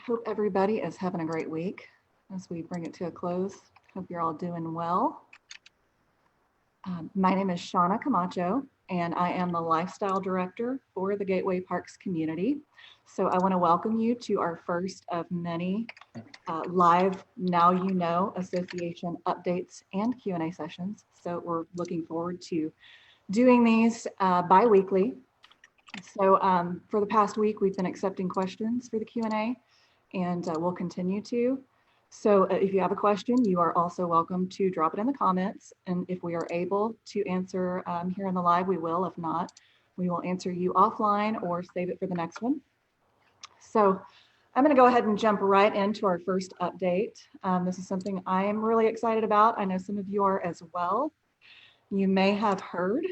Hope everybody is having a great week as we bring it to a close. Hope you're all doing well. My name is Shauna Camacho, and I am the Lifestyle Director for the Gateway Parks community. So I want to welcome you to our first of many live Now You Know Association updates and Q&A sessions. So we're looking forward to doing these bi-weekly. So for the past week, we've been accepting questions for the Q&A, and we'll continue to. So if you have a question, you are also welcome to drop it in the comments. And if we are able to answer here on the live, we will. If not, we will answer you offline or save it for the next one. So I'm going to go ahead and jump right into our first update. This is something I am really excited about. I know some of you are as well. You may have heard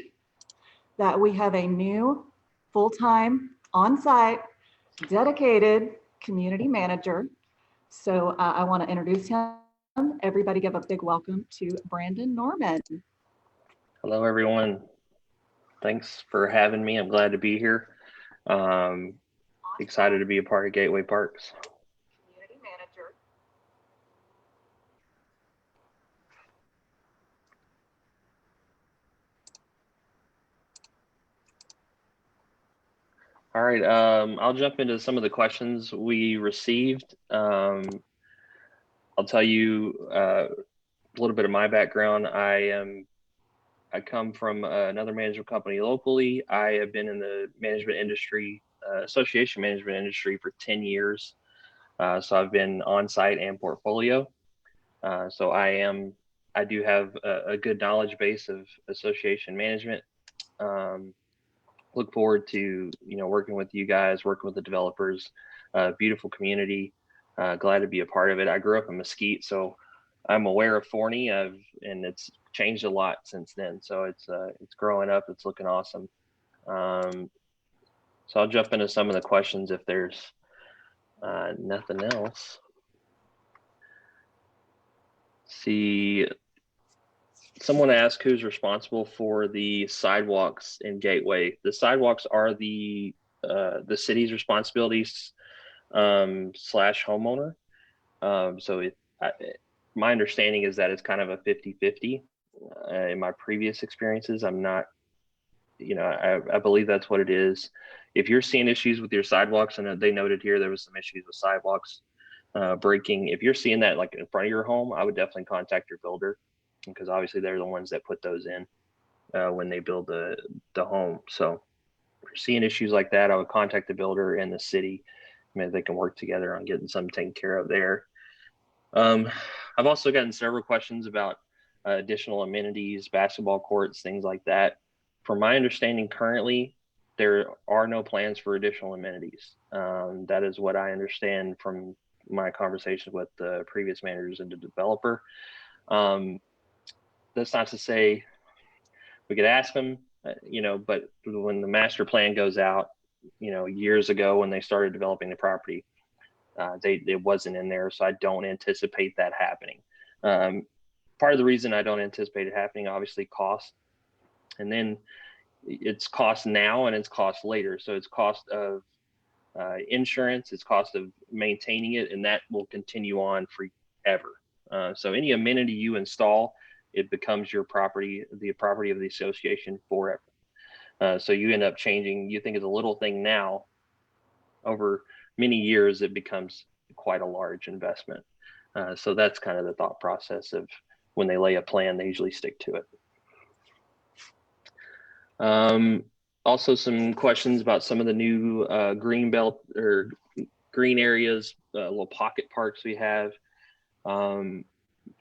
that we have a new full-time, on-site, dedicated community manager. So I want to introduce him. Everybody give a big welcome to Brandon Norman. Hello, everyone. Thanks for having me. I'm glad to be here. Excited to be a part of Gateway Parks. Community manager. All right, I'll jump into some of the questions we received. I'll tell you a little bit of my background. I come from another management company locally. I have been in the management industry, association management industry for 10 years. So I've been on-site and portfolio. So I do have a good knowledge base of association management. Look forward to, working with you guys, working with the developers, beautiful community. Glad to be a part of it. I grew up in Mesquite, so I'm aware of Forney, and it's changed a lot since then. So it's growing up. It's looking awesome. So I'll jump into some of the questions if there's nothing else. See, someone asked who's responsible for the sidewalks in Gateway. The sidewalks are the city's responsibilities / homeowner. So my understanding is that it's kind of a 50-50. In my previous experiences, I'm not, I believe that's what it is. If you're seeing issues with your sidewalks, and they noted here there was some issues with sidewalks breaking, if you're seeing that like in front of your home, I would definitely contact your builder, because obviously they're the ones that put those in when they build the home. So if you're seeing issues like that, I would contact the builder and the city. Maybe they can work together on getting something taken care of there. I've also gotten several questions about additional amenities, basketball courts, things like that. From my understanding, currently, there are no plans for additional amenities. That is what I understand from my conversations with the previous managers and the developer. That's not to say we could ask them, but when the master plan goes out, years ago when they started developing the property, it wasn't in there. So I don't anticipate that happening. Part of the reason I don't anticipate it happening, obviously, cost. And then it's cost now and it's cost later. So it's cost of insurance, it's cost of maintaining it, and that will continue on forever. So any amenity you install, it becomes your property, the property of the association forever. So you end up changing, you think it's a little thing now, over many years, it becomes quite a large investment. So that's kind of the thought process of when they lay a plan, they usually stick to it. Also some questions about some of the new green belt or green areas, little pocket parks we have.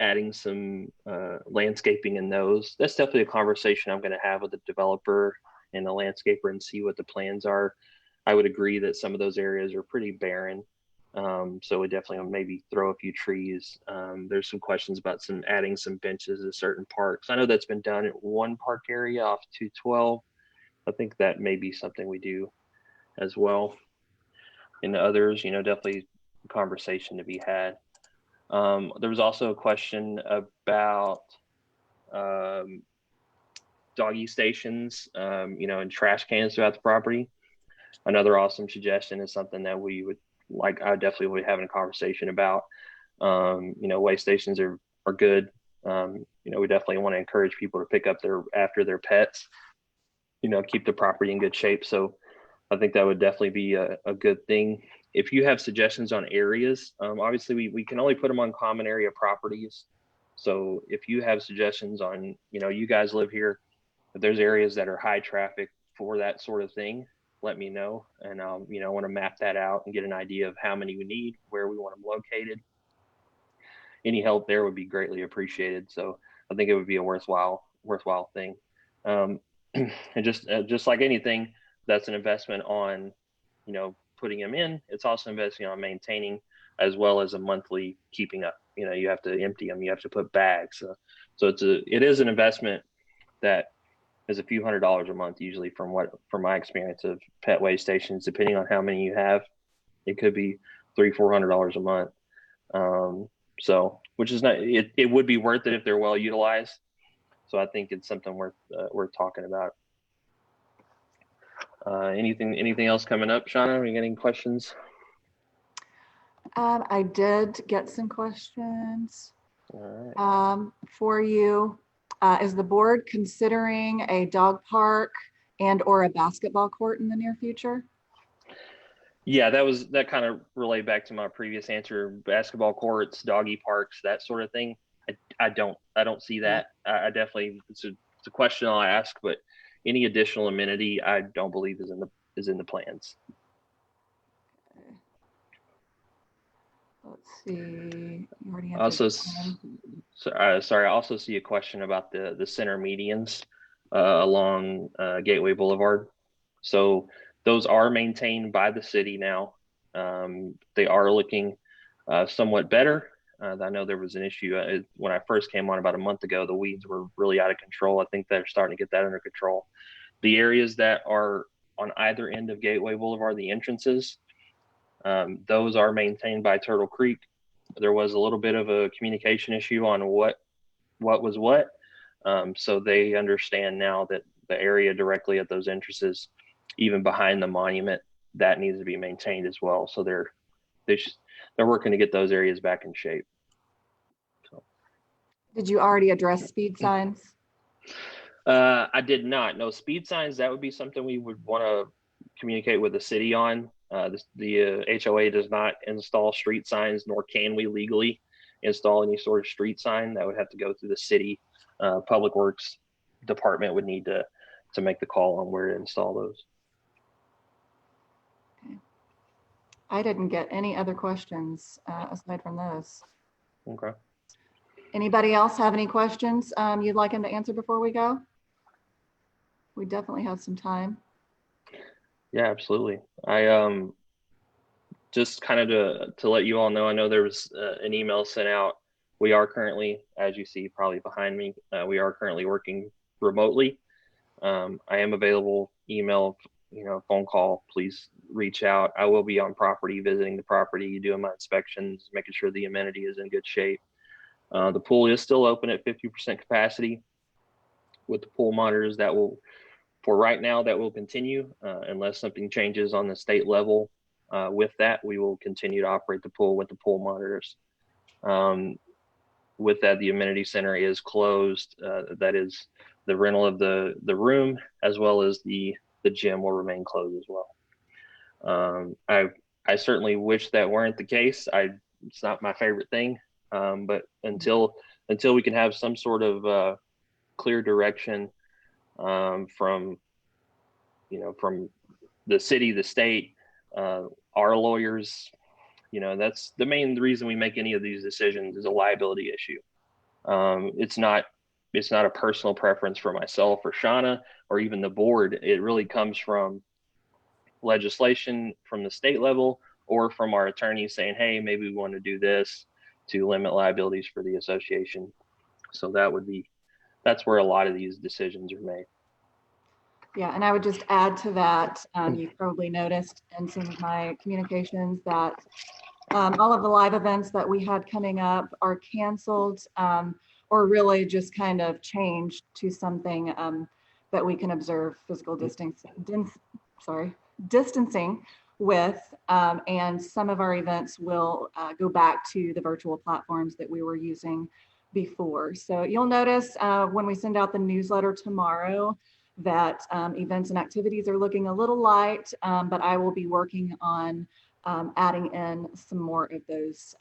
Adding some landscaping in those. That's definitely a conversation I'm going to have with the developer and the landscaper and see what the plans are. I would agree that some of those areas are pretty barren. So we definitely maybe throw a few trees. There's some questions about adding some benches at certain parks. I know that's been done at one park area off 212. I think that may be something we do as well. In others, definitely a conversation to be had. There was also a question about doggy stations, and trash cans throughout the property. Another awesome suggestion is something that we would like I definitely will be having a conversation about. Way stations are good. We definitely want to encourage people to pick up after their pets, keep the property in good shape. So I think that would definitely be a good thing. If you have suggestions on areas, obviously we can only put them on common area properties. So if you have suggestions on, you guys live here, if there's areas that are high traffic for that sort of thing, let me know. And I want to map that out and get an idea of how many we need, where we want them located. Any help there would be greatly appreciated. So I think it would be a worthwhile thing. And just like anything, that's an investment on, putting them in. It's also investing on maintaining, as well as a monthly keeping up. You have to empty them. You have to put bags. So it is an investment that is a few $100s a month, usually from my experience of pet waste stations, depending on how many you have, it could be $300-400 a month. So, which is not, it would be worth it if they're well utilized. So I think it's something worth talking about. Anything else coming up, Shauna? Are you getting questions? I did get some questions. All right. For you. Is the board considering a dog park and or a basketball court in the near future? Yeah, that kind of relate back to my previous answer. Basketball courts, doggy parks, that sort of thing. I don't see that. I definitely, it's a question I'll ask, but any additional amenity I don't believe is in the plans. Let's see. You already Also, sorry. I also see a question about the center medians along Gateway Boulevard. So those are maintained by the city now. They are looking somewhat better. I know there was an issue when I first came on about a month ago. The weeds were really out of control. I think they're starting to get that under control. The areas that are on either end of Gateway Boulevard, the entrances, those are maintained by Turtle Creek. There was a little bit of a communication issue on what was what. So they understand now that the area directly at those entrances, even behind the monument, that needs to be maintained as well. So they're working to get those areas back in shape. So. Did you already address speed signs? I did not. No, speed signs, that would be something we would want to communicate with the city on. The HOA does not install street signs, nor can we legally install any sort of street sign. That would have to go through the city. Public Works Department would need to make the call on where to install those. Okay. I didn't get any other questions aside from those. Okay. Anybody else have any questions you'd like him to answer before we go? We definitely have some time. Yeah, absolutely. I just kind of to let you all know, I know there was an email sent out. We are currently, as you see probably behind me, we are currently working remotely. I am available, email, phone call, please reach out. I will be on property, visiting the property, doing my inspections, making sure the amenity is in good shape. The pool is still open at 50% capacity with the pool monitors. That will, for right now, that will continue unless something changes on the state level. With that, we will continue to operate the pool with the pool monitors. With that, the amenity center is closed. That is the rental of the room, as well as the gym will remain closed as well. I certainly wish that weren't the case. It's not my favorite thing, but until we can have some sort of clear direction from the city, the state, our lawyers, that's the main reason we make any of these decisions, is a liability issue. It's not a personal preference for myself or Shauna or even the board. It really comes from legislation from the state level or from our attorneys saying, hey, maybe we want to do this to limit liabilities for the association. So that's where a lot of these decisions are made. Yeah, and I would just add to that, you've probably noticed in some of my communications that all of the live events that we had coming up are canceled or really just kind of changed to something that we can observe physical distancing. with, and some of our events will go back to the virtual platforms that we were using before. So you'll notice when we send out the newsletter tomorrow that events and activities are looking a little light, but I will be working on adding in some more of those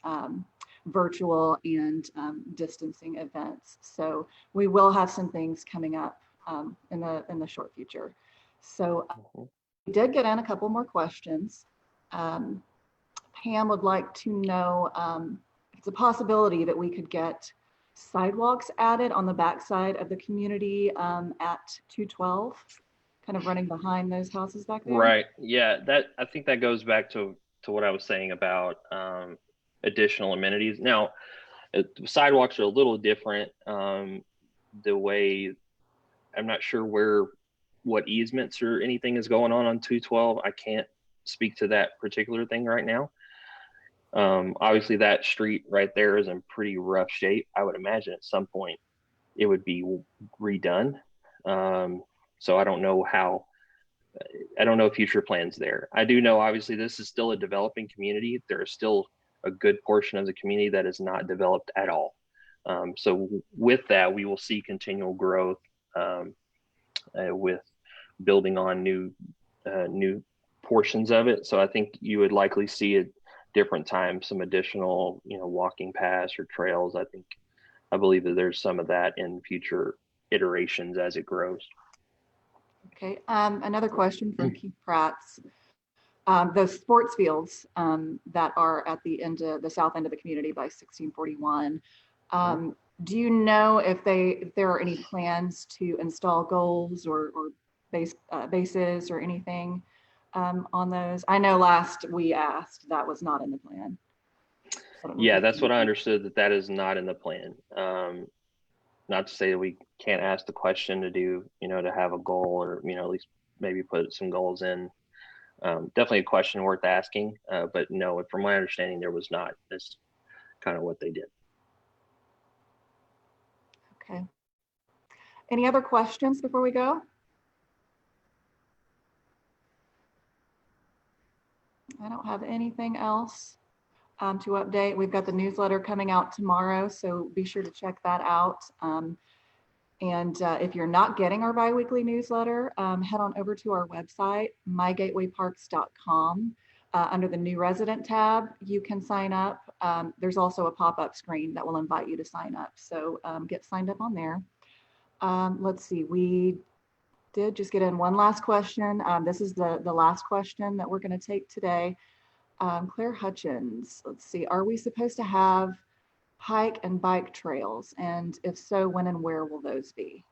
virtual and distancing events. So we will have some things coming up in the short future. So we did get in a couple more questions. Pam would like to know if it's a possibility that we could get sidewalks added on the backside of the community at 212, kind of running behind those houses back there. Right. Yeah. I think that goes back to what I was saying about additional amenities. Now, sidewalks are a little different. The way I'm not sure what easements or anything is going on 212. I can't speak to that particular thing right now. Obviously, that street right there is in pretty rough shape. I would imagine at some point it would be redone. So I don't know future plans there. I do know, obviously, this is still a developing community. There is still a good portion of the community that is not developed at all. So with that, we will see continual growth with building on new portions of it. So I think you would likely see at different times some additional, walking paths or trails. I believe that there's some of that in future iterations as it grows. Okay, another question from Keith Pratt's. Those sports fields that are at the south end of the community by 1641. Do you know if there are any plans to install goals or bases or anything on those? I know last we asked, that was not in the plan. Yeah, that's what I understood, that is not in the plan. Not to say that we can't ask the question to do, to have a goal or, at least maybe put some goals in. Definitely a question worth asking, but no, from my understanding, there was not. That's kind of what they did. Okay. Any other questions before we go? I don't have anything else to update. We've got the newsletter coming out tomorrow, so be sure to check that out. And if you're not getting our biweekly newsletter, head on over to our website, mygatewayparks.com. Under the new resident tab, you can sign up. There's also a pop-up screen that will invite you to sign up. So get signed up on there. Let's see, we did just get in one last question. This is the last question that we're going to take today. Claire Hutchins, let's see, are we supposed to have hike and bike trails? And if so, when and where will those be?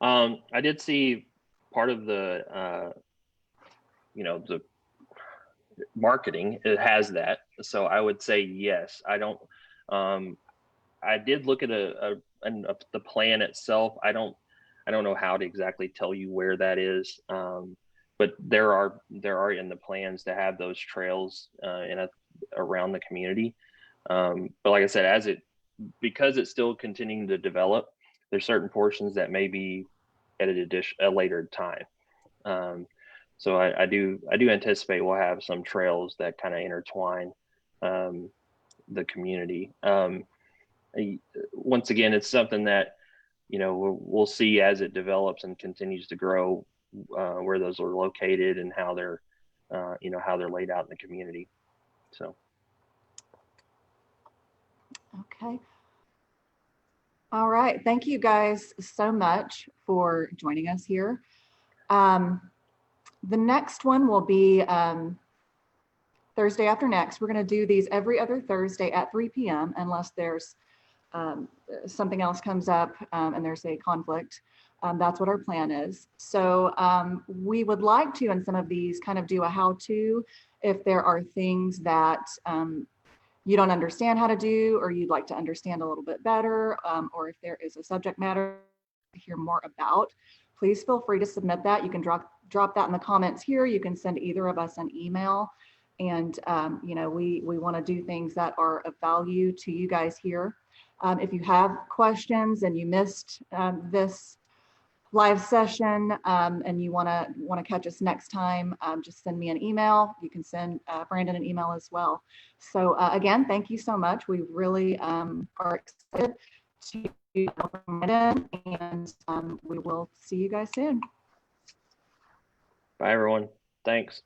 I did see part of the, the marketing, it has that. So I would say yes. I don't, I did look at the plan itself. I don't know how to exactly tell you where that is. But there are in the plans to have those trails around the community. But like I said, because it's still continuing to develop, there's certain portions that may be at a later time. So I do anticipate we'll have some trails that kind of intertwine the community. Once again, it's something that we'll see as it develops and continues to grow, where those are located and how they're laid out in the community. So. Okay. All right. Thank you guys so much for joining us here. The next one will be Thursday after next. We're going to do these every other Thursday at 3 p.m. unless there's something else comes up and there's a conflict. That's what our plan is. So we would like to, in some of these, kind of do a how-to if there are things that you don't understand how to do, or you'd like to understand a little bit better, or if there is a subject matter to hear more about, please feel free to submit that. You can drop that in the comments here. You can send either of us an email. And we want to do things that are of value to you guys here. If you have questions and you missed this live session and you want to catch us next time, just send me an email. You can send Brandon an email as well. So again, thank you so much. We really are excited to welcome it in, and we will see you guys soon. Bye, everyone. Thanks.